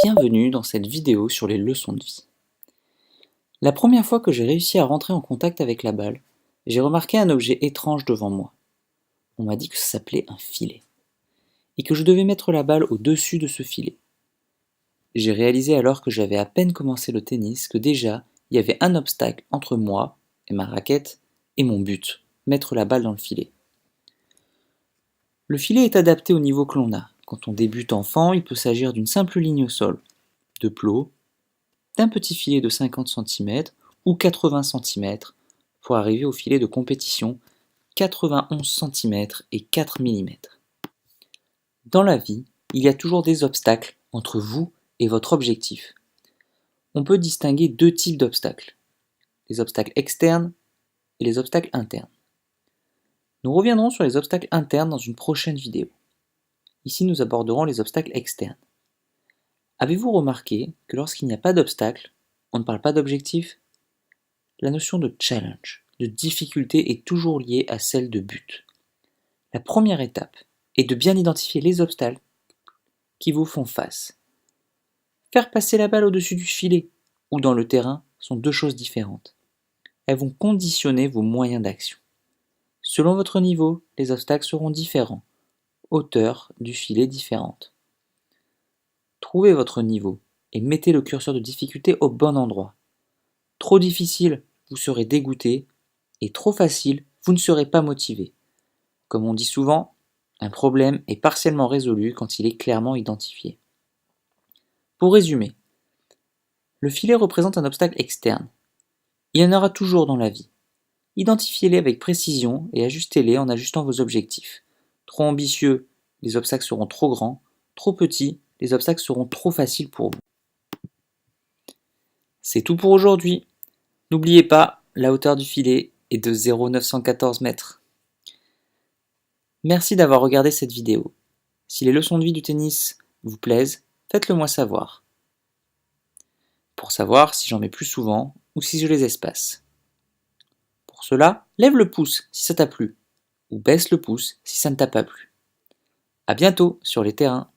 Bienvenue dans cette vidéo sur les leçons de vie. La première fois que j'ai réussi à rentrer en contact avec la balle, j'ai remarqué un objet étrange devant moi. On m'a dit que ça s'appelait un filet, et que je devais mettre la balle au-dessus de ce filet. J'ai réalisé alors que j'avais à peine commencé le tennis que déjà il y avait un obstacle entre moi et ma raquette et mon but, mettre la balle dans le filet. Le filet est adapté au niveau que l'on a. Quand on débute enfant, il peut s'agir d'une simple ligne au sol, de plots, d'un petit filet de 50 cm ou 80 cm pour arriver au filet de compétition 91 cm et 4 mm. Dans la vie, il y a toujours des obstacles entre vous et votre objectif. On peut distinguer deux types d'obstacles, les obstacles externes et les obstacles internes. Nous reviendrons sur les obstacles internes dans une prochaine vidéo. Ici, nous aborderons les obstacles externes. Avez-vous remarqué que lorsqu'il n'y a pas d'obstacle, on ne parle pas d'objectif? La notion de challenge, de difficulté est toujours liée à celle de but. La première étape est de bien identifier les obstacles qui vous font face. Faire passer la balle au-dessus du filet ou dans le terrain sont deux choses différentes. Elles vont conditionner vos moyens d'action. Selon votre niveau, les obstacles seront différents, hauteur du filet différente. Trouvez votre niveau et mettez le curseur de difficulté au bon endroit. Trop difficile, vous serez dégoûté, et trop facile, vous ne serez pas motivé. Comme on dit souvent, un problème est partiellement résolu quand il est clairement identifié. Pour résumer, le filet représente un obstacle externe. Il y en aura toujours dans la vie. Identifiez-les avec précision et ajustez-les en ajustant vos objectifs. Trop ambitieux, les obstacles seront trop grands. Trop petits, les obstacles seront trop faciles pour vous. C'est tout pour aujourd'hui. N'oubliez pas, la hauteur du filet est de 0,914 mètres. Merci d'avoir regardé cette vidéo. Si les leçons de vie du tennis vous plaisent, faites-le moi savoir. Pour savoir si j'en mets plus souvent ou si je les espace. Pour cela, lève le pouce si ça t'a plu, ou baisse le pouce si ça ne t'a pas plu. À bientôt sur les terrains.